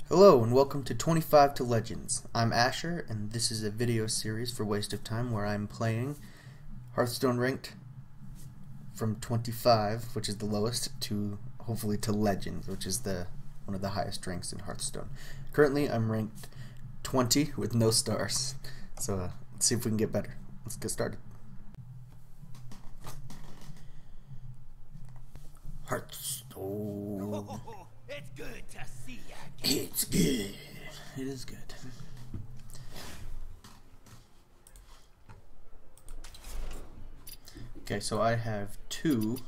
Hello and welcome to 25 to Legends. I'm Asher and this is a video series for Waste of Time where I'm playing Hearthstone ranked from 25, which is the lowest, to hopefully to Legends, which is one of the highest ranks in Hearthstone. Currently I'm ranked 20 with no stars, so let's see if we can get better. Let's get started. Hearthstone. Oh, it's good to see you again. It's good. It is good. Okay, so I have two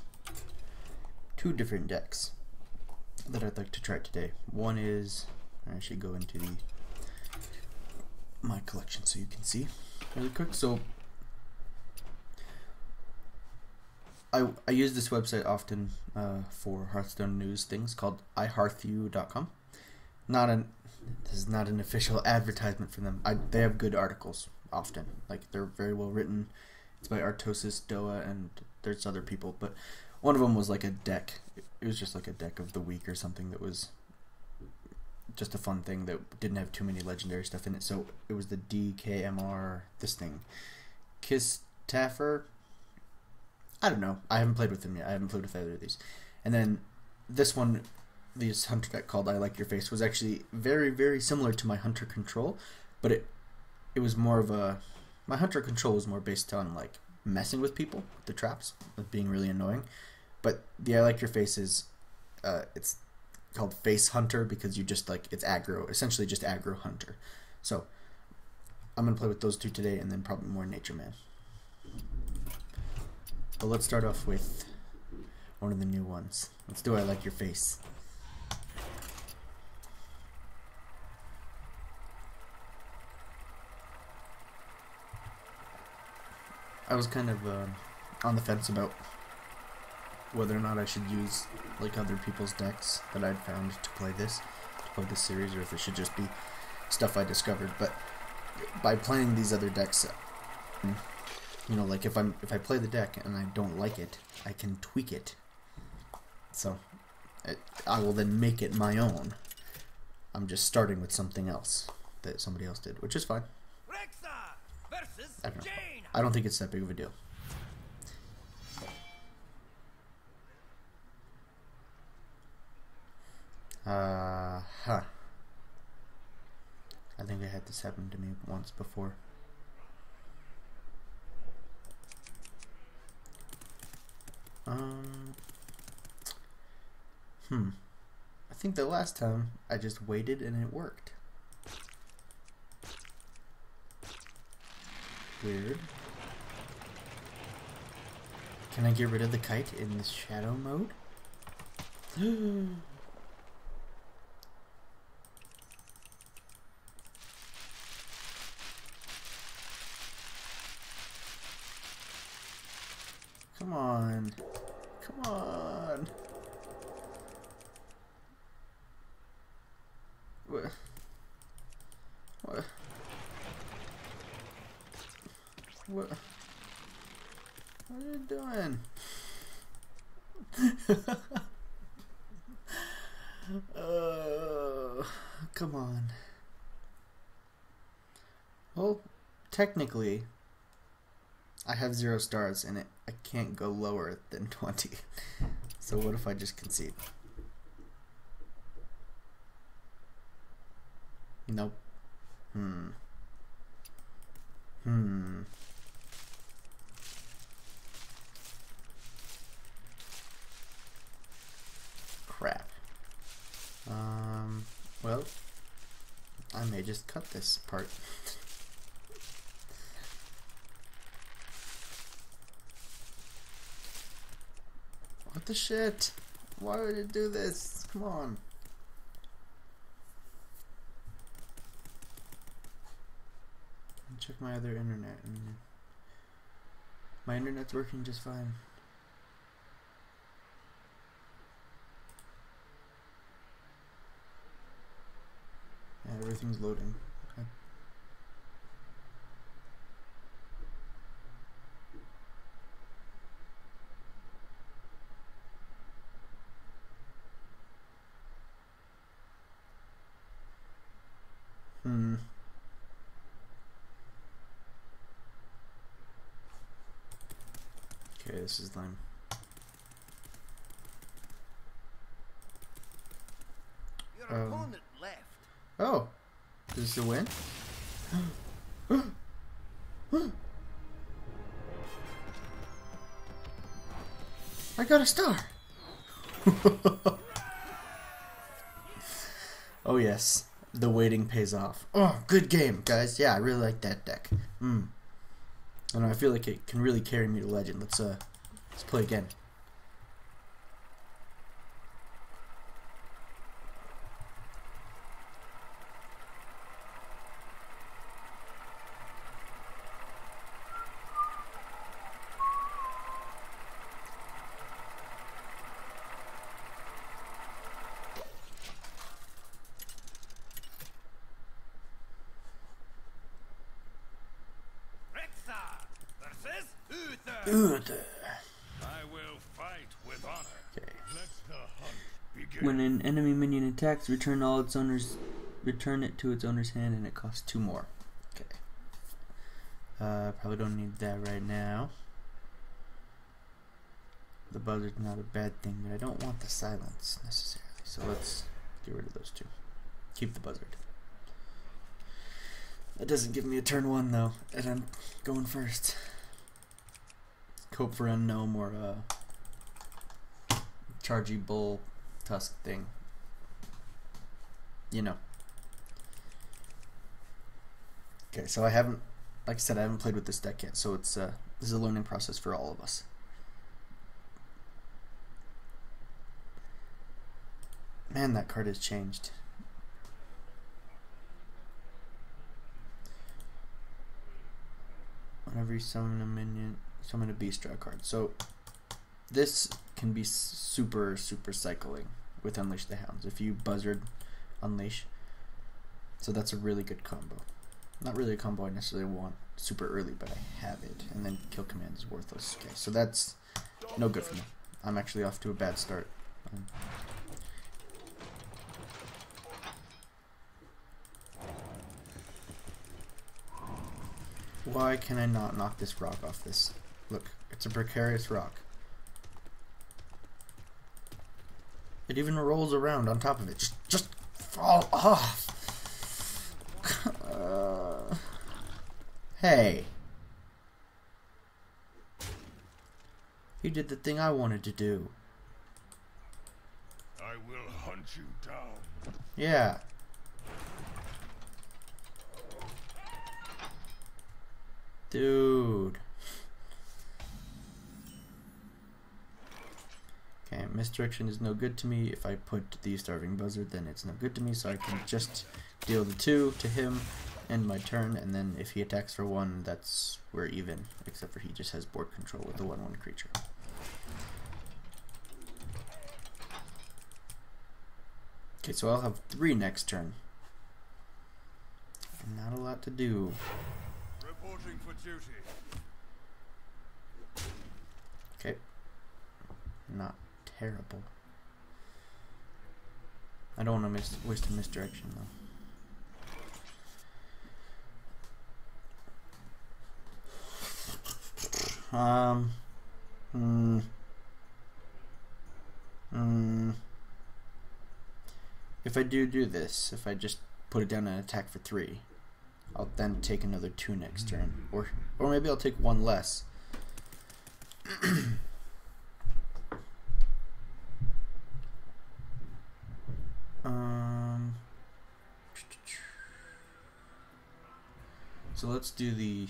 different decks that I'd like to try today. One is, I should go into my collection so you can see really quick. So I use this website often for Hearthstone news things called ihearthyou.com. This is not an official advertisement for them. They have good articles often. Like, they're very well written. It's by Artosis, Doa, and there's other people. But one of them was like a deck. It was just like a deck of the week or something that was just a fun thing that didn't have too many legendary stuff in it. So it was the DKMR, this thing. Kistaffer? I don't know. I haven't played with them yet. I haven't played with either of these. And then this one, this Hunter deck called I Like Your Face, was actually very, very similar to my Hunter Control, but it was more of a... My Hunter Control was more based on like messing with people, with the traps, with being really annoying. But the I Like Your Face is, it's called Face Hunter because you just like, it's aggro, essentially just aggro Hunter. So I'm going to play with those two today and then probably more Nature Man. But let's start off with one of the new ones. Let's do I Like Your Face. I was kind of on the fence about whether or not I should use like other people's decks that I'd found to play this series, or if it should just be stuff I discovered. But by playing these other decks, you know, like if I play the deck and I don't like it, I can tweak it. So I will then make it my own. I'm just starting with something else that somebody else did, which is fine. I don't know. I don't think it's that big of a deal. I think I had this happen to me once before. I think the last time I just waited and it worked. Weird. Can I get rid of the kite in this shadow mode? Come on. Come on. What? What? What? What are you doing? Come on. Well, technically, I have 0 stars and I can't go lower than 20. So what if I just concede? Nope. Crap. Well, I may just cut this part. What the shit? Why would it do this? Come on. Check my other internet. My internet's working just fine. Yeah, everything's loading. Okay. Hmm. Okay, this is lame. Your opponent left. Oh, is this a win? I got a star. Oh yes, the waiting pays off. Oh, good game, guys. Yeah, I really like that deck. I don't know, I feel like it can really carry me to legend. Let's play again. Versus Uther. Uther. I will fight with honor. Okay. Let the hunt begin. When an enemy minion attacks, return it to its owner's hand, and it costs 2 more. Okay. Probably don't need that right now. The buzzard's not a bad thing, but I don't want the silence necessarily. So let's get rid of those 2. Keep the buzzard. That doesn't give me a turn 1 though, and I'm going first. Hope for unknown or chargy bull tusk thing. You know. Okay, so I haven't, like I said, I haven't played with this deck yet, so it's this is a learning process for all of us. Man, that card has changed. Whenever you summon a minion, summon a beast, draw a card. So this can be super cycling with Unleash the Hounds. If you buzzard Unleash, so that's a really good combo. Not really a combo I necessarily want super early, but I have it. And then kill command is worthless. Okay, so that's no good for me. I'm actually off to a bad start. Why can I not knock this rock off this? Look, it's a precarious rock. It even rolls around on top of it. Just fall off. Hey. You did the thing I wanted to do. I will hunt you down. Yeah. Dude. Okay, misdirection is no good to me. If I put the starving buzzard, then it's no good to me, so I can just deal the 2 to him, end my turn, and then if he attacks for 1, that's we're even, except for he just has board control with the 1/1 creature. Okay, so I'll have 3 next turn. Not a lot to do. Reporting for duty. Okay. Not terrible. I don't want to waste a misdirection though. If I do this, if I just put it down and attack for 3, I'll then take another 2 next turn, or maybe I'll take 1 less. So let's do the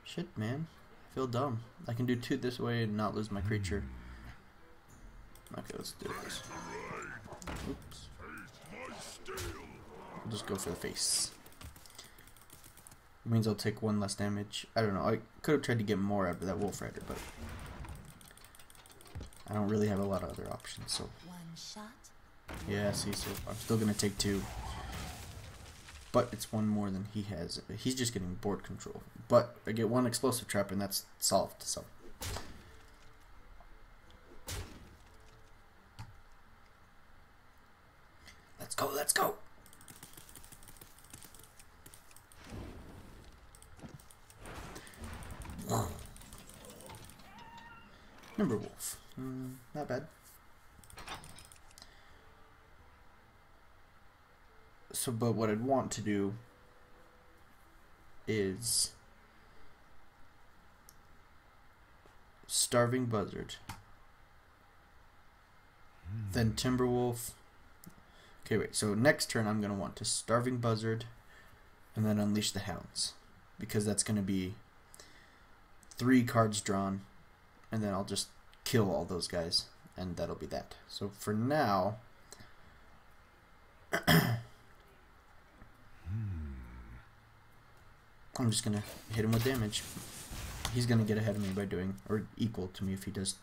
shit, man. I feel dumb. I can do 2 this way and not lose my creature. Okay, let's do this. Oops. I'll just go for the face. It means I'll take 1 less damage. I don't know. I could have tried to get more out of that Wolf Rider, but I don't really have a lot of other options. So One shot. yeah, see, so I'm still gonna take 2, but it's 1 more than he has. He's just getting board control, but I get 1 explosive trap, and that's solved. So let's go. Nimberwolf. Not bad. So, but what I'd want to do is Starving Buzzard, then Timberwolf. Okay, wait. So next turn I'm gonna want to Starving Buzzard, and then Unleash the Hounds, because that's gonna be 3 cards drawn, and then I'll just kill all those guys, and that'll be that. So for now, I'm just gonna hit him with damage. He's gonna get ahead of me by doing, or equal to me if he does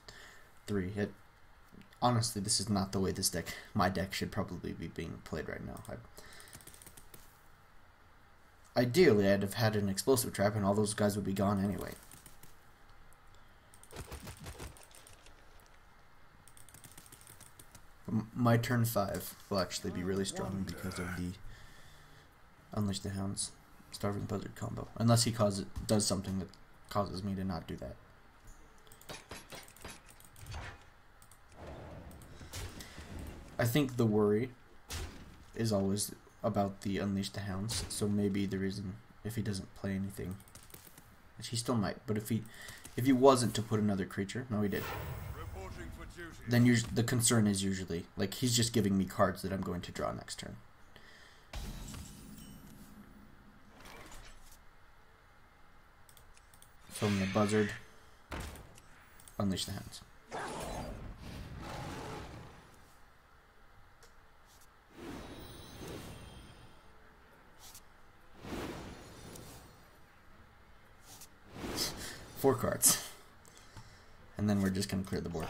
3. Honestly, this is not the way my deck should probably be being played right now. Ideally, I'd have had an explosive trap, and all those guys would be gone anyway. My turn 5 will actually be really strong because of the Unleash the Hounds, Starving Buzzard combo. Unless he does something that causes me to not do that. I think the worry is always about the Unleash the Hounds, so maybe the reason if he doesn't play anything, which he still might, but if he wasn't to put another creature, no he did, then the concern is usually, like, he's just giving me cards that I'm going to draw next turn. So I'm going to Buzzard, Unleash the Hounds. Four cards. And then we're just going to clear the board.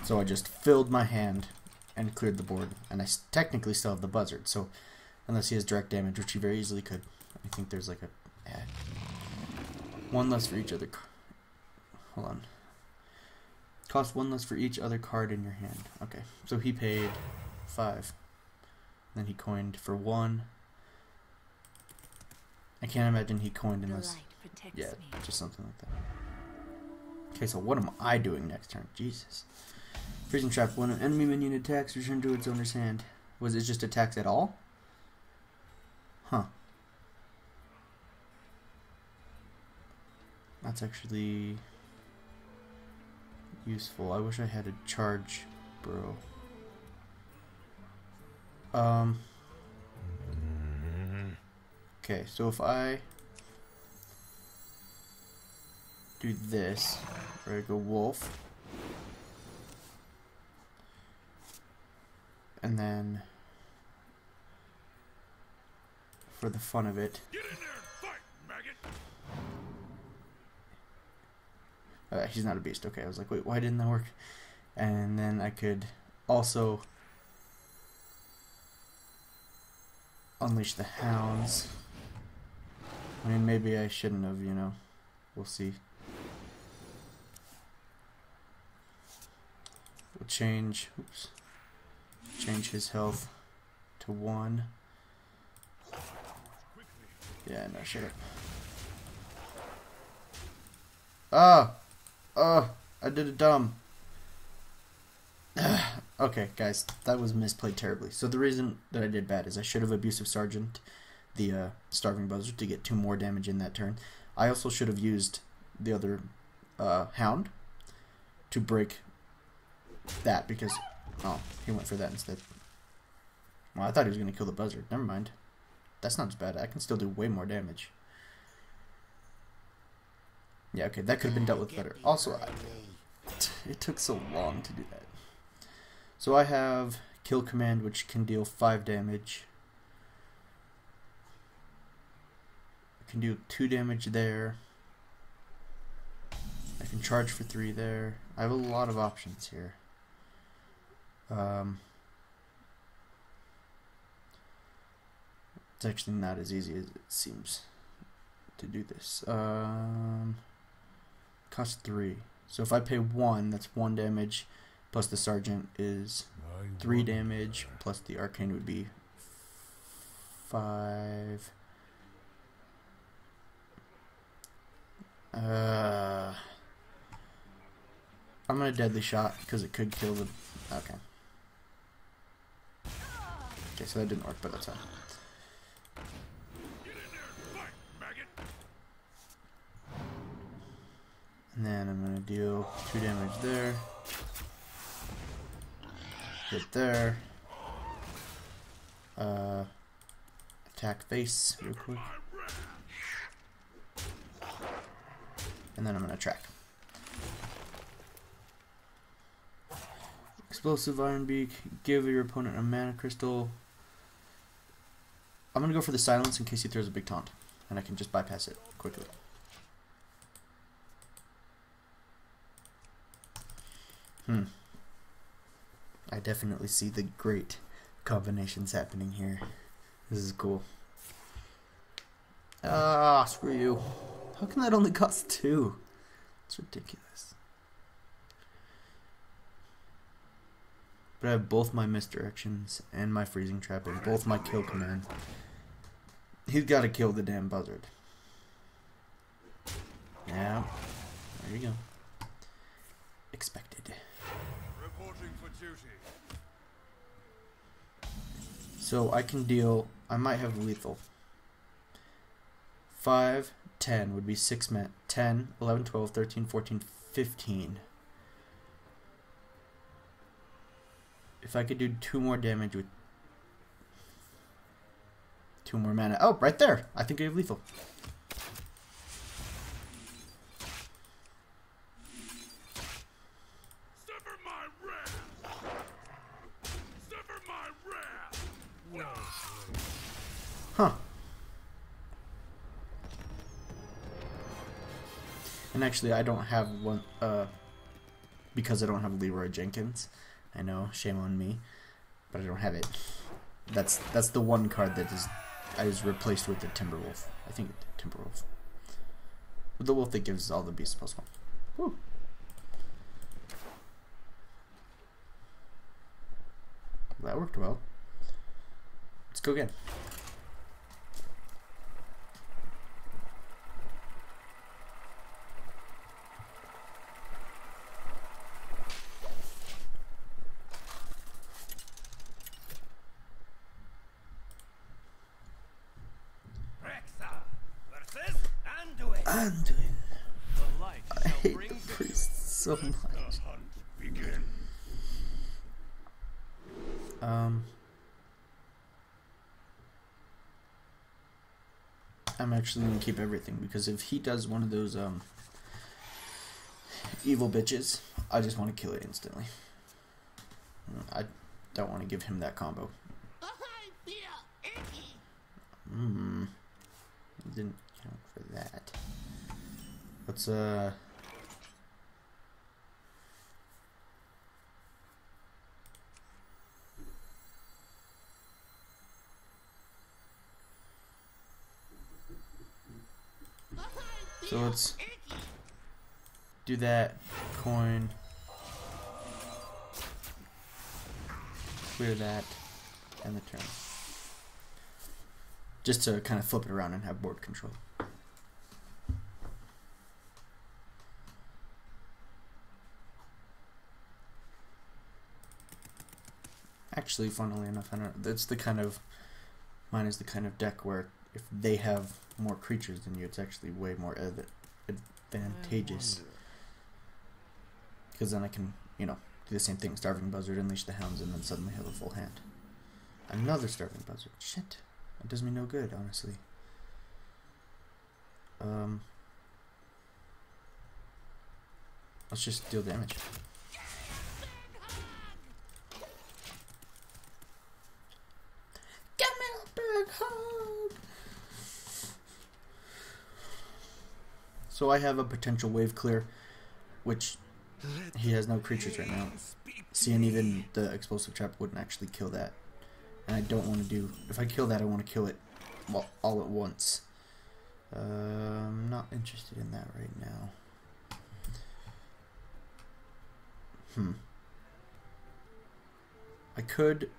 So I just filled my hand and cleared the board, and I technically still have the Buzzard, so unless he has direct damage, which he very easily could. I think there's like a... one less for each other... Hold on. Cost 1 less for each other card in your hand. Okay, so he paid 5. Then he coined for 1. I can't imagine he coined unless... Yeah, just something like that. Okay, so what am I doing next turn? Jesus. Freezing Trap. When an enemy minion attacks, return to its owner's hand. Was it just attacks at all? Huh. That's actually useful. I wish I had a charge, bro. Okay, so if I do this, or I go Wolf, and then for the fun of it, Get in there and fight, maggot. he's not a beast. Okay, I was like, wait, why didn't that work? And then I could also Unleash the Hounds. I mean, maybe I shouldn't have, you know. We'll see. We'll change his health to 1. Yeah, no, shut up. I did it dumb. Okay, guys, that was misplayed terribly. So the reason that I did bad is I should have Abusive Sergeant the Starving Buzzard to get 2 more damage in that turn. I also should have used the other Hound to break that because... Oh, he went for that instead. Well, I thought he was going to kill the Buzzard. Never mind. That's not as bad. I can still do way more damage. Yeah, okay, that could have been dealt with better. Also, it took so long to do that. So I have Kill Command, which can deal 5 damage. I can do 2 damage there. I can charge for 3 there. I have a lot of options here. It's actually not as easy as it seems to do this. Cost 3. So if I pay 1, that's 1 damage. plus the sergeant is 3 damage, plus the arcane would be 5. I'm gonna deadly shot because it could kill the. Okay. Okay, so that didn't work, but that's fine. And then I'm gonna deal 2 damage there. Hit there. Attack face real quick. And then I'm gonna track. Explosive Iron Beak. Give your opponent a mana crystal. I'm gonna go for the silence in case he throws a big taunt, and I can just bypass it quickly. I definitely see the great combinations happening here. This is cool. Ah, screw you. How can that only cost 2? It's ridiculous. But I have both my misdirections and my freezing trap and both my kill command. He's got to kill the damn buzzard. Yeah, there you go. Expected. Reporting for duty. So I can deal. I might have lethal. 5, 10 would be 6 men. 10, 11, 12, 13, 14, 15. If I could do 2 more damage with 2 more mana. Oh, right there. I think I have lethal. Sever my wrath. Sever my wrath. Huh. And actually, I don't have one, because I don't have Leroy Jenkins. I know, shame on me, but I don't have it. That's the one card that I was replaced with the Timberwolf. I think Timberwolf. With the wolf that gives all the beasts +1. Woo. That worked well. Let's go again. Anduin. I hate the priest so much. The hunt begin. I'm actually gonna keep everything because if he does one of those evil bitches, I just want to kill it instantly. I don't want to give him that combo. Didn't count for that. Let's so let's do that. Coin. Clear that. And the turn. Just to kind of flip it around and have board control. Actually, funnily enough, I don't. That's the kind of. Mine is the kind of deck where if they have more creatures than you, it's actually way more advantageous. Because then I can, do the same thing. Starving Buzzard, Unleash the Hounds, and then suddenly have a full hand. Another Starving Buzzard. Shit. That does me no good, honestly. Let's just deal damage. Give me a big hug! So I have a potential wave clear, which he has no creatures right now. See, and even the explosive trap wouldn't actually kill that. And I don't want to do... If I kill that, I want to kill it all at once. I'm not interested in that right now. I could,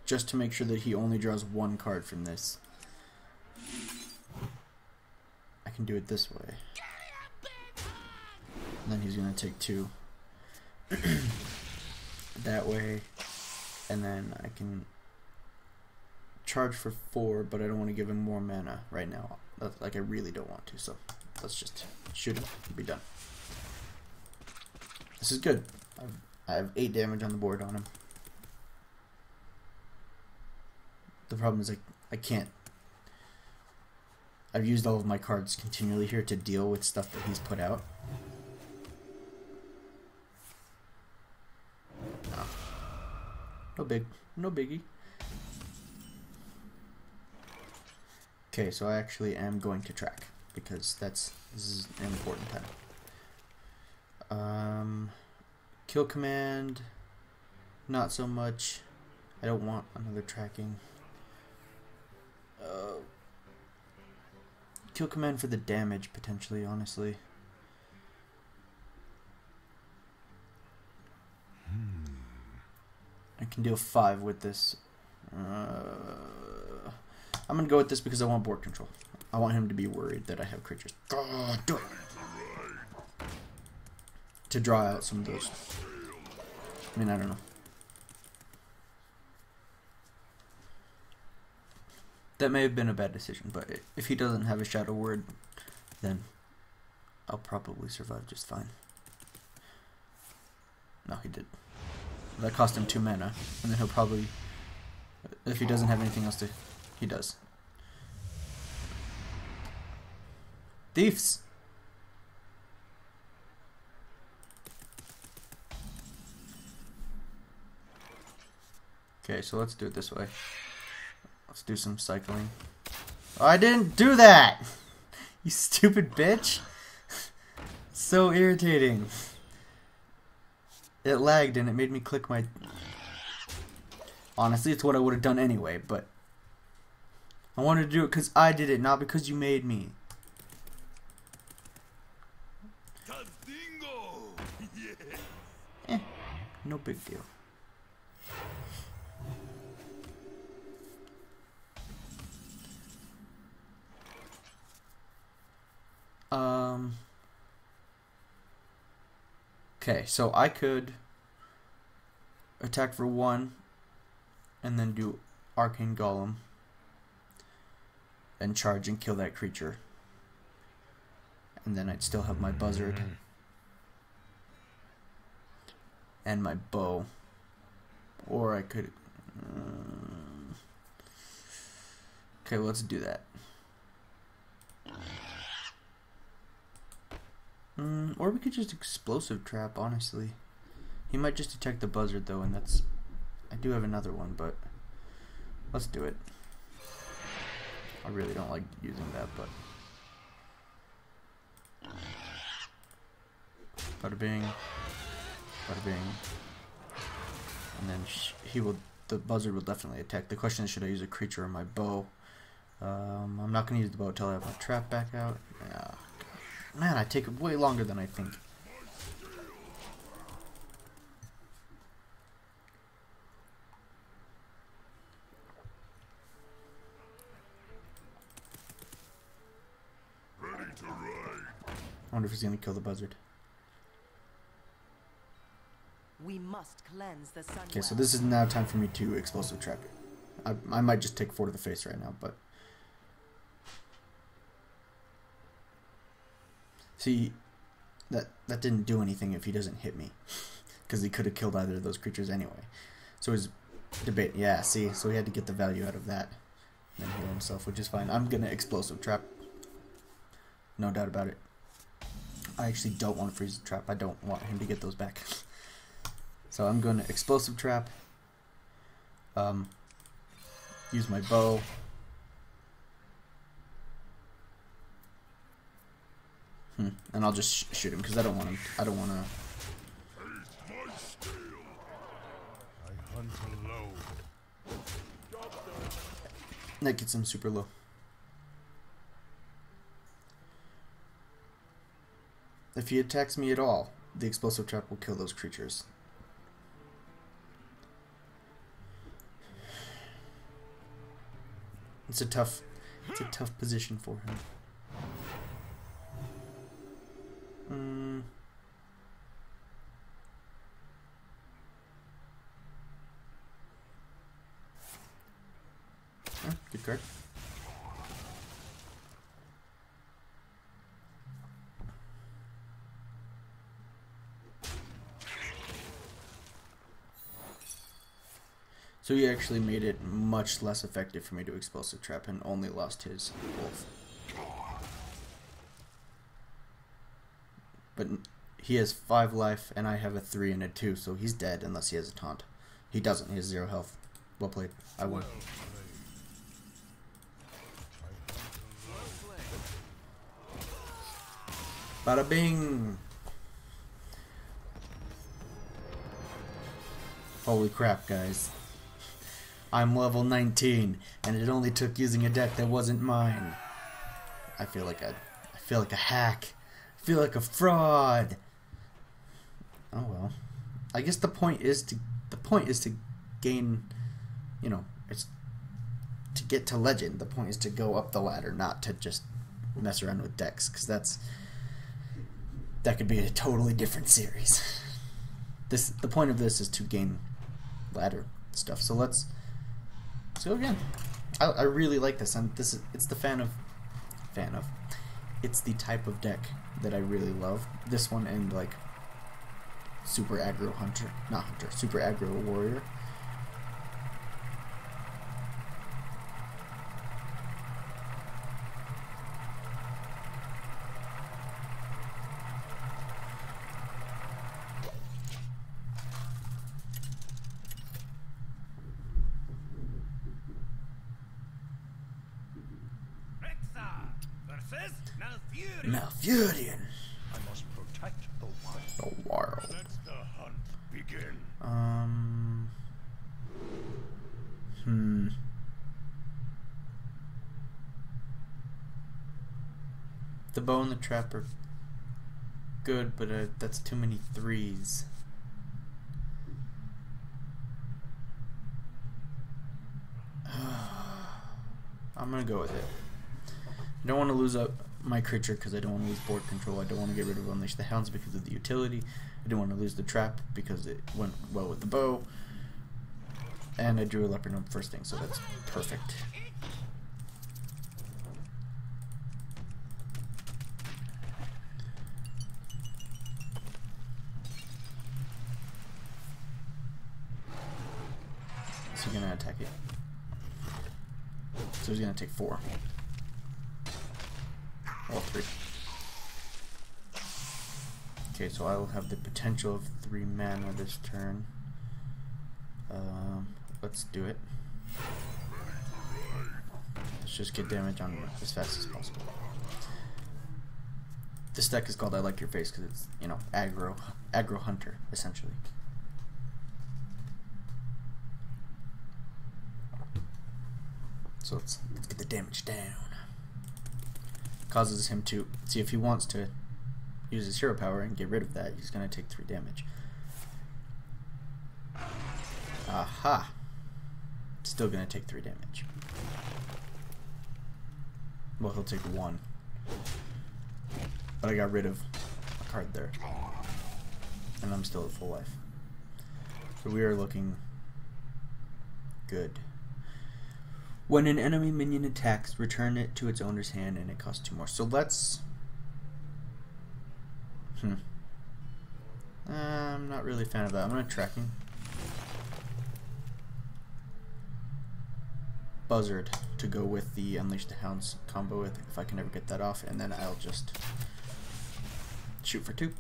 just to make sure that he only draws one card from this, I can do it this way. And then he's going to take 2. That way. And then I can charge for 4, but I don't want to give him more mana right now. Like, I really don't want to, so let's just shoot him and be done. This is good. I have 8 damage on the board on him. The problem is I can't. I've used all of my cards continually here to deal with stuff that he's put out. No biggie. Okay, so I actually am going to track because this is an important time. Kill command, not so much. I don't want another tracking. Kill command for the damage potentially, honestly. I can deal 5 with this. I'm gonna go with this because I want board control. I want him to be worried that I have creatures. Do it! To draw out some of those. I mean, I don't know. That may have been a bad decision, but if he doesn't have a shadow word, then I'll probably survive just fine. No, he did. That cost him 2 mana, and then he'll probably, if he doesn't have anything else to, he does. Thieves! Okay, so let's do it this way. Let's do some cycling. Oh, I didn't do that! You stupid bitch! So irritating. It lagged and it made me click my... Honestly, it's what I would have done anyway, but... I wanted to do it because I did it, not because you made me. No big deal. Okay, so I could attack for 1 and then do Arcane Golem and charge and kill that creature. And then I'd still have my Buzzard and my bow. Or I could... okay, let's do that. Or we could just explosive trap, honestly. He might just detect the Buzzard though, and that's... I do have another one, but let's do it. I really don't like using that, but... Bada bing. Bada bing. And then the Buzzard will definitely attack. The question is, should I use a creature or my bow? I'm not going to use the bow until I have my trap back out. Yeah. Man, I take way longer than I think. Ready to ride. I wonder if he's going to kill the Buzzard. We must cleanse the sun. Okay, so this is now time for me to explosive trap it. I might just take 4 to the face right now, but... See, that didn't do anything if he doesn't hit me. Because he could have killed either of those creatures anyway. So his debate, yeah, see, so he had to get the value out of that. And then heal himself, which is fine. I'm going to explosive trap. No doubt about it. I actually don't want to freeze the trap. I don't want him to get those back. So I'm going to explosive trap. Use my bow. And I'll just shoot him because I don't want him. I don't want to. I hunt alone. That gets him super low. If he attacks me at all, the explosive trap will kill those creatures. It's a tough position for him. Oh, good card. So he actually made it much less effective for me to explosive trap and only lost his wolf. But he has 5 life and I have a 3 and a 2, so he's dead unless he has a taunt. He doesn't, he has 0 health. Well played. I won. Bada bing! Holy crap, guys. I'm level 19, and it only took using a deck that wasn't mine. I feel like a hack. I feel like a fraud. Oh well. I guess the point is to gain, you know, it's to get to legend. The point is to go up the ladder, not to just mess around with decks, because that could be a totally different series. The point of this is to gain ladder stuff. So let's go again. I really like this. It's the it's the type of deck that I really love. This one and like super aggro super aggro warrior. Malfurion. I must protect the wild. The wild. Let the hunt begin. The bow and the trap are good, but that's too many 3s. I'm gonna go with it. I don't want to lose up my creature because I don't want to lose board control. I don't want to get rid of Unleash the Hounds because of the utility. I don't want to lose the trap because it went well with the bow. And I drew a Leopard Gnome first thing, so that's perfect. So he's gonna attack it. So he's gonna take 4. All 3. Okay, so I will have the potential of 3 mana this turn. Let's do it. Let's just get damage on as fast as possible. This deck is called I Like Your Face because it's, you know, aggro hunter, essentially. So let's get the damage down. Causes him to see if he wants to use his hero power and get rid of that, he's gonna take 3 damage. Aha! Still gonna take 3 damage. Well, he'll take 1. But I got rid of a card there. And I'm still at full life. So we are looking good. When an enemy minion attacks, return it to its owner's hand and it costs 2 more. So let's... I'm not really a fan of that. I'm going to tracking. Buzzard to go with the Unleash the Hounds combo with, if I can ever get that off, and then I'll just shoot for 2.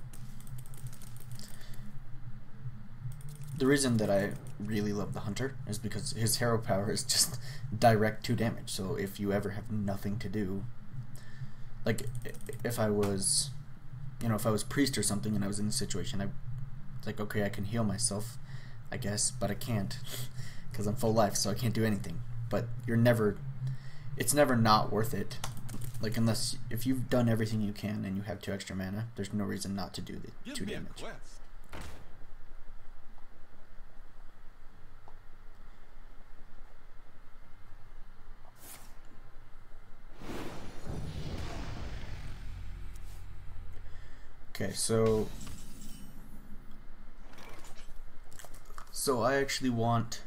The reason that I really love the Hunter is because his hero power is just direct 2 damage. So if you ever have nothing to do, like if I was, you know, if I was priest or something and I was in a situation, it's like, okay, I can heal myself, I guess, but I can't because I'm full life, so I can't do anything. But it's never not worth it. Like, if you've done everything you can and you have 2 extra mana, there's no reason not to do the 2 damage. Okay, so I actually want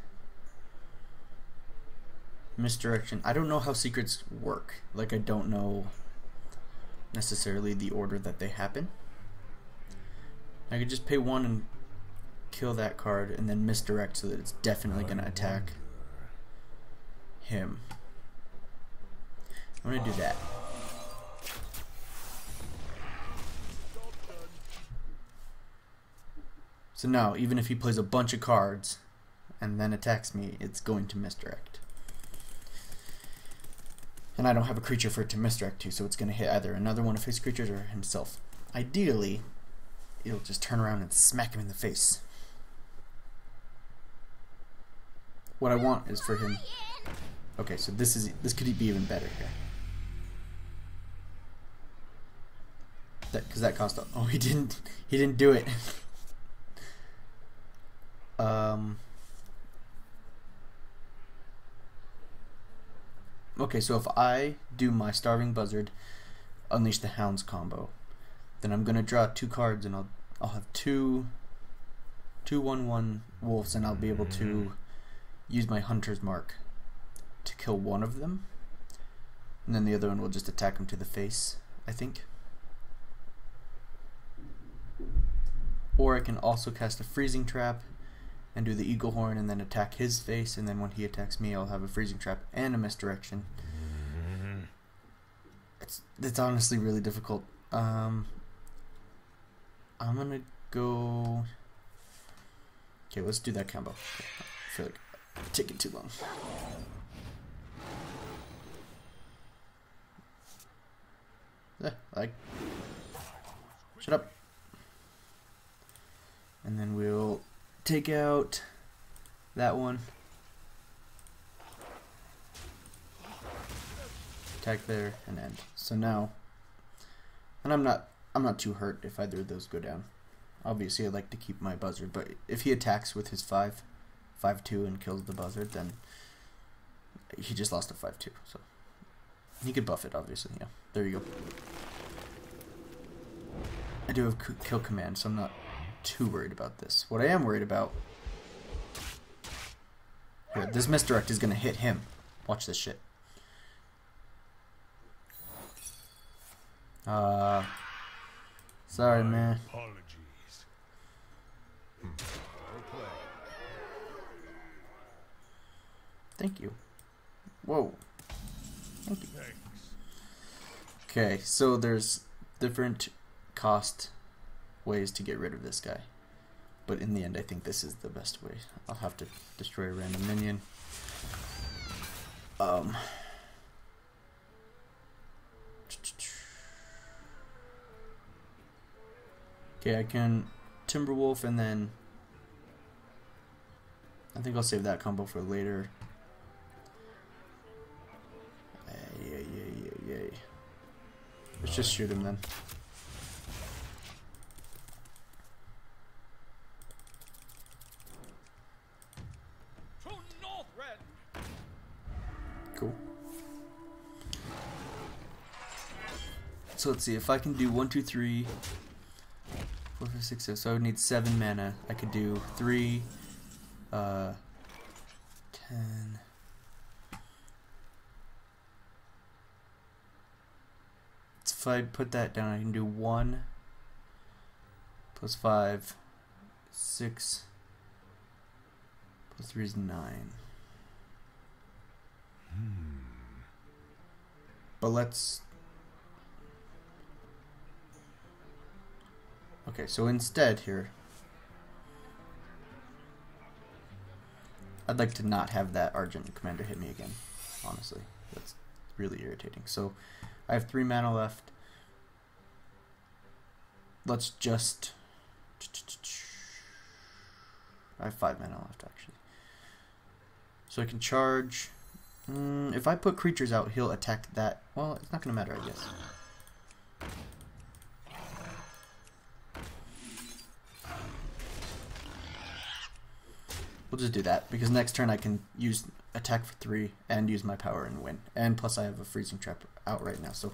misdirection. I don't know how secrets work. Like, I don't know necessarily the order that they happen. I could just pay 1 and kill that card and then misdirect so that it's definitely going to attack him. I'm going to do that. So now, even if he plays a bunch of cards and then attacks me, it's going to misdirect. And I don't have a creature for it to misdirect to, so it's going to hit either another one of his creatures or himself. Ideally, it'll just turn around and smack him in the face. What I want is for him... Okay, so this could be even better here. Because that cost... Oh, he didn't do it. Okay, so if I do my Starving Buzzard, Unleash the Hounds combo, then I'm gonna draw 2 cards, and I'll have two 1/1 wolves, and I'll be able to use my Hunter's Mark to kill one of them, and then the other one will just attack him to the face, I think. Or I can also cast a Freezing Trap and do the Eagle Horn and then attack his face, and then when he attacks me, I'll have a Freezing Trap and a Misdirection. It's honestly really difficult. I'm gonna go... Okay, let's do that combo. Okay. I feel like I'm taking too long. Shut up. And then we'll take out that one. Attack there and end. So now, and I'm not too hurt if either of those go down. Obviously, I'd like to keep my buzzard, but if he attacks with his 5/2 and kills the buzzard, then he just lost a 5/2. So he could buff it, obviously. Yeah, there you go. I do have kill command, so I'm not too worried about this. What I am worried about here, this misdirect is gonna hit him. Watch this shit. Sorry, man. Apologies. Thank you. Whoa. Thank you. Thanks. Okay, so there's different cost ways to get rid of this guy. But in the end, I think this is the best way. I'll have to destroy a random minion. Okay, I can Timberwolf, and then I think I'll save that combo for later. Yay. Let's just shoot him then. Cool. So let's see if I can do 1, 2, 3, 4, 5, 6, 7. So I would need 7 mana. I could do 3, 10. So if I put that down, I can do 1 plus 5, 6 plus 3 is 9. But let's... Okay, so instead here, I'd like to not have that Argent Commander hit me again, honestly. That's really irritating. So I have 3 mana left. Let's just... I have 5 mana left, actually. So I can charge... if I put creatures out, he'll attack that. Well, it's not going to matter, I guess. We'll just do that, because next turn I can use attack for 3 and use my power and win. And plus I have a Freezing Trap out right now, so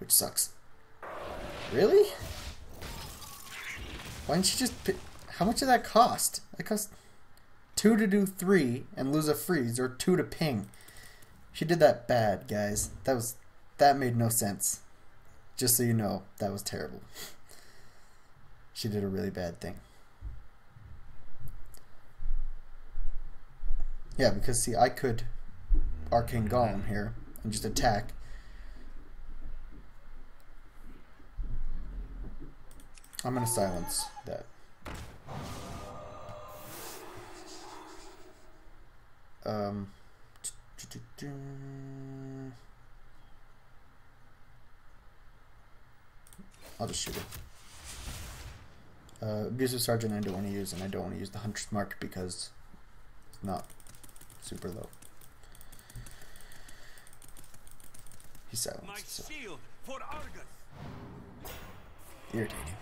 which sucks. Really? Why didn't you just pick... How much did that cost? It cost 2 to do 3 and lose a freeze, or 2 to ping. She did that bad, guys. That made no sense. Just so you know, that was terrible. She did a really bad thing. Yeah, because see, I could Arcane Golem here and just attack. I'm gonna silence that. I'll just shoot it. Abusive Sergeant I don't want to use, and I don't want to use the Hunter's Mark because it's not super low. He's silenced, so. Irritating.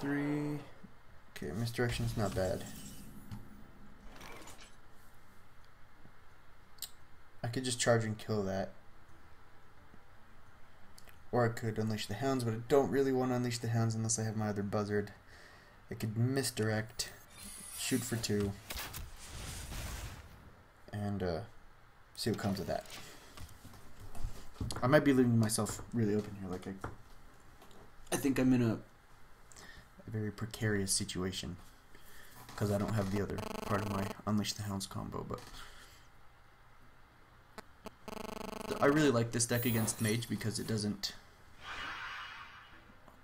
3. Okay, misdirection's not bad. I could just charge and kill that. Or I could unleash the hounds, but I don't really want to unleash the hounds unless I have my other buzzard. I could misdirect, shoot for 2, and see what comes of that. I might be leaving myself really open here. Like I think I'm in a very precarious situation because I don't have the other part of my Unleash the Hounds combo, but I really like this deck against Mage because it doesn't...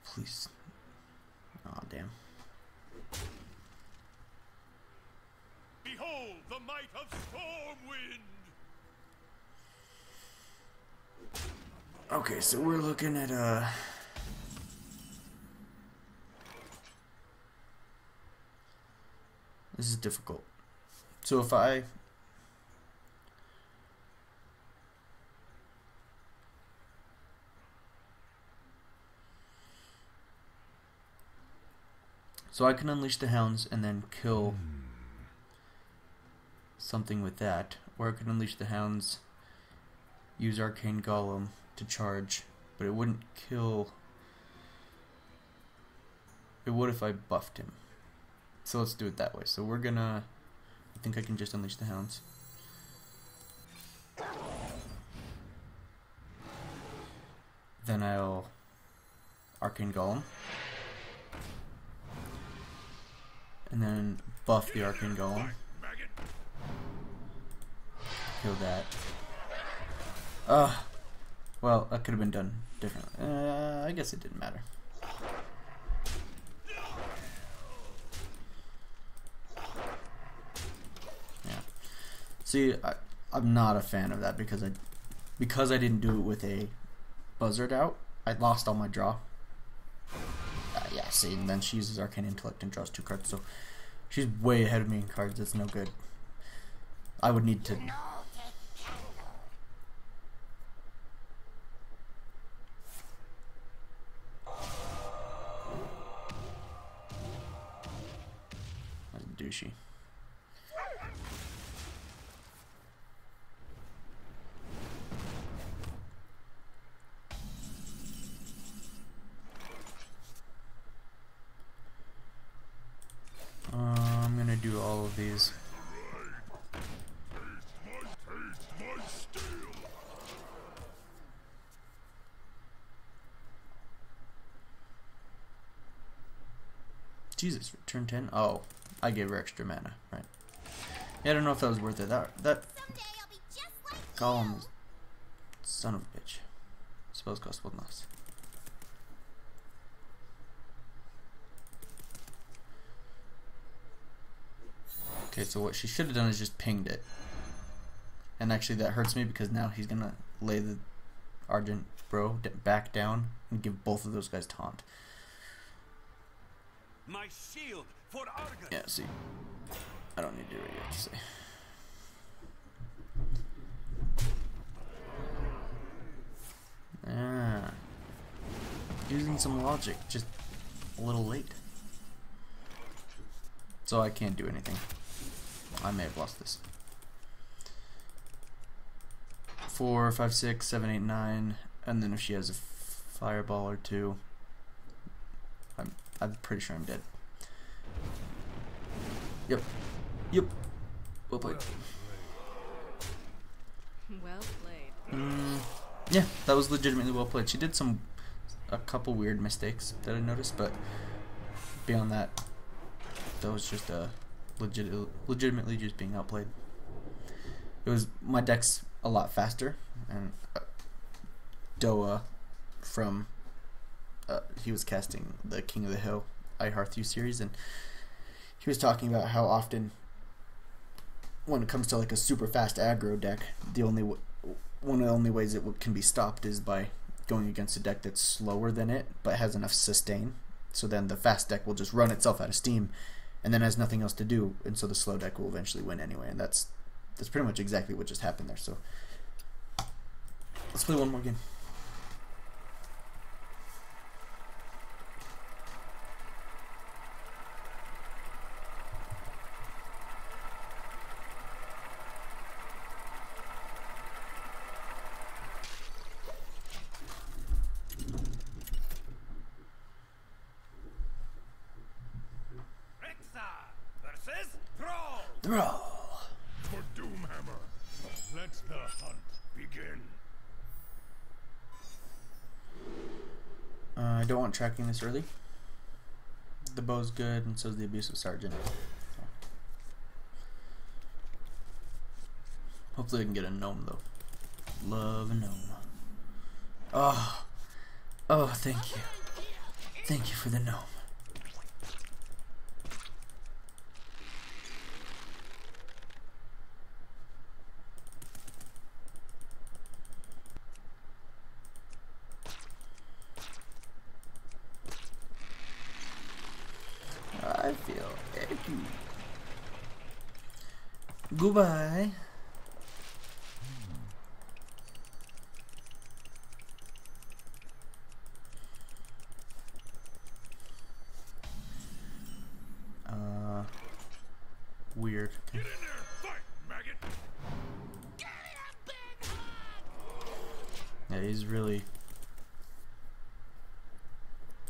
Please. Aw, damn. Behold the might of Stormwind! Okay, so we're looking at this is difficult. So if I can unleash the hounds and then kill something with that, or I can unleash the hounds, use Arcane Golem to charge, but it wouldn't kill. It would if I buffed him. So let's do it that way. So we're gonna... I think I can just unleash the hounds. Then I'll Arcane Golem. And then buff the Arcane Golem. Kill that. Well, that could have been done differently. I guess it didn't matter. Yeah. See, I'm not a fan of that because I didn't do it with a buzzard out. I lost all my draw. Yeah, see, and then she uses Arcane Intellect and draws 2 cards, so she's way ahead of me in cards. That's no good. I would need to... That's douchey. I'm gonna do all of these. Jesus, turn 10? Oh, I gave her extra mana, right. Yeah, I don't know if that was worth it. That Golem is son of a bitch. Spells cost 1 loss. Okay, so what she should have done is just pinged it. And actually that hurts me because now he's gonna lay the Argent Bro back down and give both of those guys taunt. My shield for Argus. Yeah, see. I don't need to do what you have to say. Ah. Using some logic, just a little late. So I can't do anything. I may have lost this. 4, 5, 6, 7, 8, 9, and then if she has a fireball or two, I'm pretty sure I'm dead. Yep. Yep. Well played. Well played. Yeah, that was legitimately well played. She did a couple weird mistakes that I noticed, but beyond that, that was just legitimately just being outplayed. It was my deck's a lot faster, and Doa from he was casting the King of the Hill I Hearth You series, and he was talking about how often when it comes to like a super fast aggro deck, one of the only ways it can be stopped is by going against a deck that's slower than it but has enough sustain. So then the fast deck will just run itself out of steam and then has nothing else to do, and so the slow deck will eventually win anyway, and that's pretty much exactly what just happened there. So let's play one more game. Versus Thrall. Thrall. For Doomhammer. Let the hunt begin. I don't want tracking this early. The bow's good, and so is the abusive sergeant. Hopefully I can get a gnome though. Love a gnome. Oh, thank you. Thank you for the gnome. I feel icky. Goodbye. Weird. Get in there, fight, maggot. Yeah, he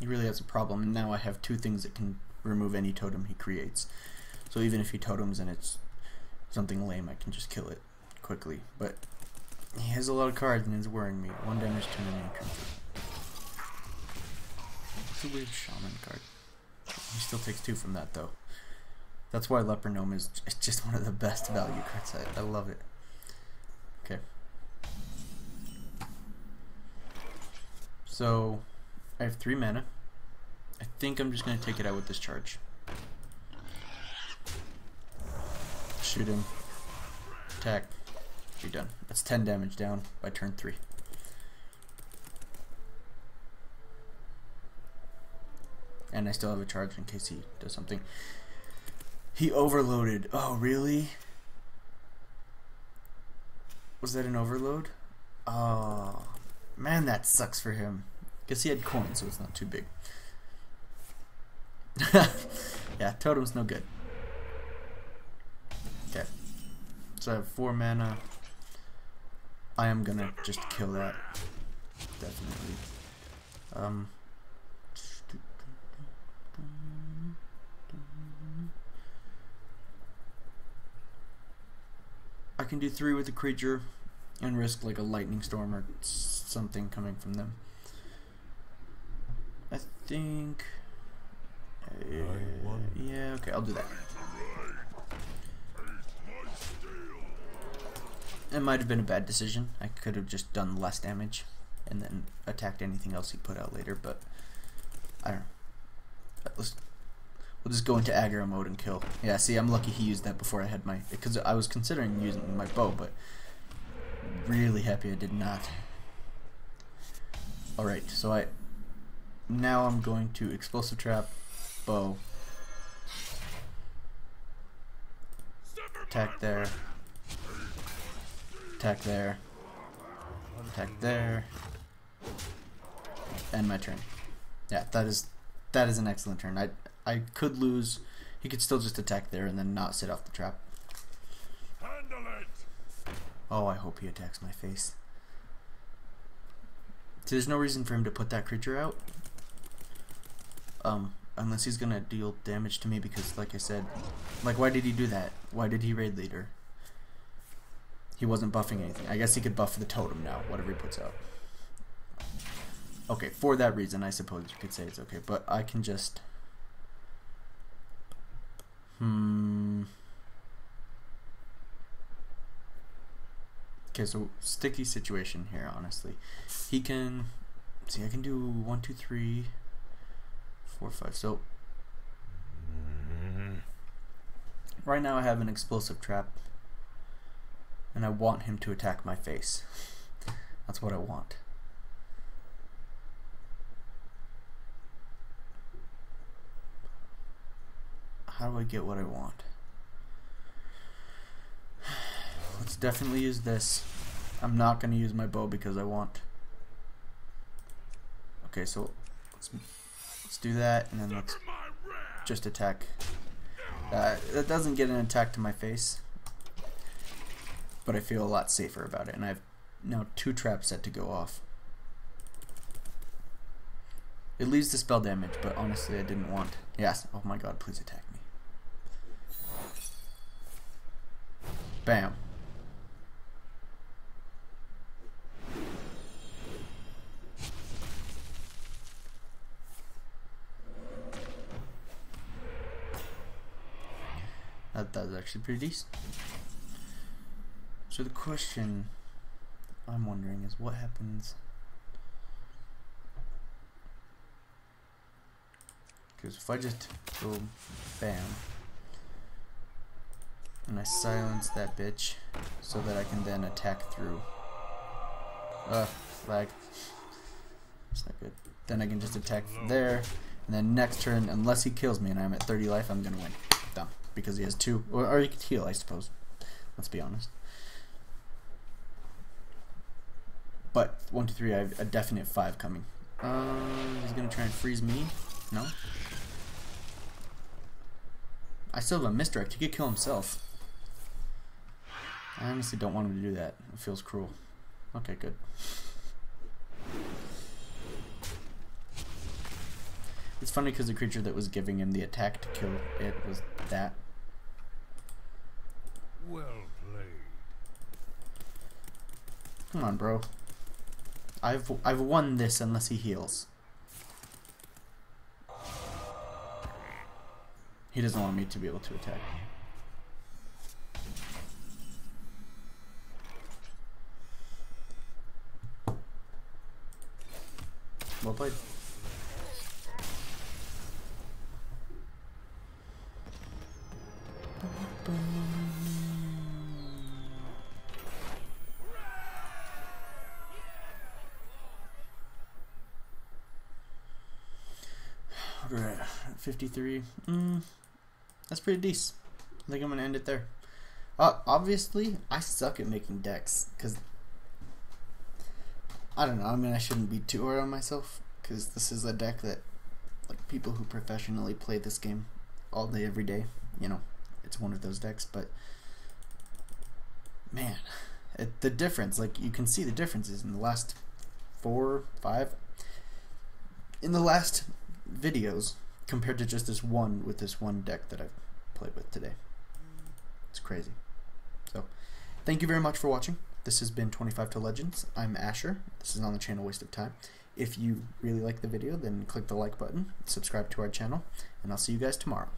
really has a problem, and now I have two things that can remove any totem he creates. So even if he totems and it's something lame, I can just kill it quickly. But he has a lot of cards and it's worrying me. 1 damage to an encounter. It's a weird shaman card. He still takes 2 from that though. That's why Leper Gnome is just one of the best value cards. I love it. Okay. So I have 3 mana. I think I'm just going to take it out with this charge. Shoot him. Attack. Be done. That's 10 damage down by turn 3. And I still have a charge in case he does something. He overloaded. Oh, really? Was that an overload? Oh, man, that sucks for him. Guess he had coins, so it's not too big. Yeah, totem's no good. Okay. So I have 4 mana. I am gonna just kill that. Definitely. I can do 3 with the creature and risk like a lightning storm or something coming from them. I think... yeah, okay, I'll do that. It might have been a bad decision. I could have just done less damage and then attacked anything else he put out later, but I don't know. We'll just go into aggro mode and kill. Yeah, see, I'm lucky he used that before I had my... because I was considering using my bow, but really happy I did not. Alright, so now I'm going to explosive trap, bow, attack there, attack there, attack there, and my turn. Yeah, that is an excellent turn. I could lose. He could still just attack there and then not sit off the trap. Handle it. Oh, I hope he attacks my face. So there's no reason for him to put that creature out. Unless he's gonna deal damage to me because, like I said, like, why did he do that? Why did he raid leader? He wasn't buffing anything. I guess he could buff the totem now, whatever he puts out. Okay, for that reason, I suppose you could say it's okay, but I can just... Okay, so sticky situation here, honestly. He can... See, I can do 1, 2, 3, 4, 5. So... Right now I have an explosive trap. And I want him to attack my face. That's what I want. How do I get what I want? Let's definitely use this. I'm not going to use my bow because I want... Okay, so let's do that, and then let's just attack. That doesn't get an attack to my face, but I feel a lot safer about it, and I have now 2 traps set to go off. It leaves the spell damage, but honestly I didn't want... Yes, oh my god, please attack me. Bam. That was actually pretty decent. So the question I'm wondering is what happens... Because if I just go bam, and I silence that bitch so that I can then attack through. Lag. It's not good. Then I can just attack there, and then next turn, unless he kills me and I'm at 30 life, I'm gonna win. Done. Because he has 2, or he could heal, I suppose. Let's be honest. But 1, 2, 3, I have a definite 5 coming. He's gonna try and freeze me. No. I still have a misdirect. He could kill himself. I honestly don't want him to do that. It feels cruel. Okay, good. It's funny because the creature that was giving him the attack to kill it was that. Well played. Come on, bro. I've won this unless he heals. He doesn't want me to be able to attack. Well played. We're at 53. That's pretty decent. I think I'm gonna end it there. Obviously, I suck at making decks because I don't know. I mean, I shouldn't be too hard on myself because this is a deck that, like, people who professionally play this game all day, every day, you know, it's one of those decks. But man, the difference, like, you can see the differences in the last 4, 5, in the last videos compared to just this one with this one deck that I've played with today. It's crazy. So, thank you very much for watching. This has been 25 to Legends. I'm Asher. This is on the channel Waste of Time. If you really like the video, then click the like button, subscribe to our channel, and I'll see you guys tomorrow.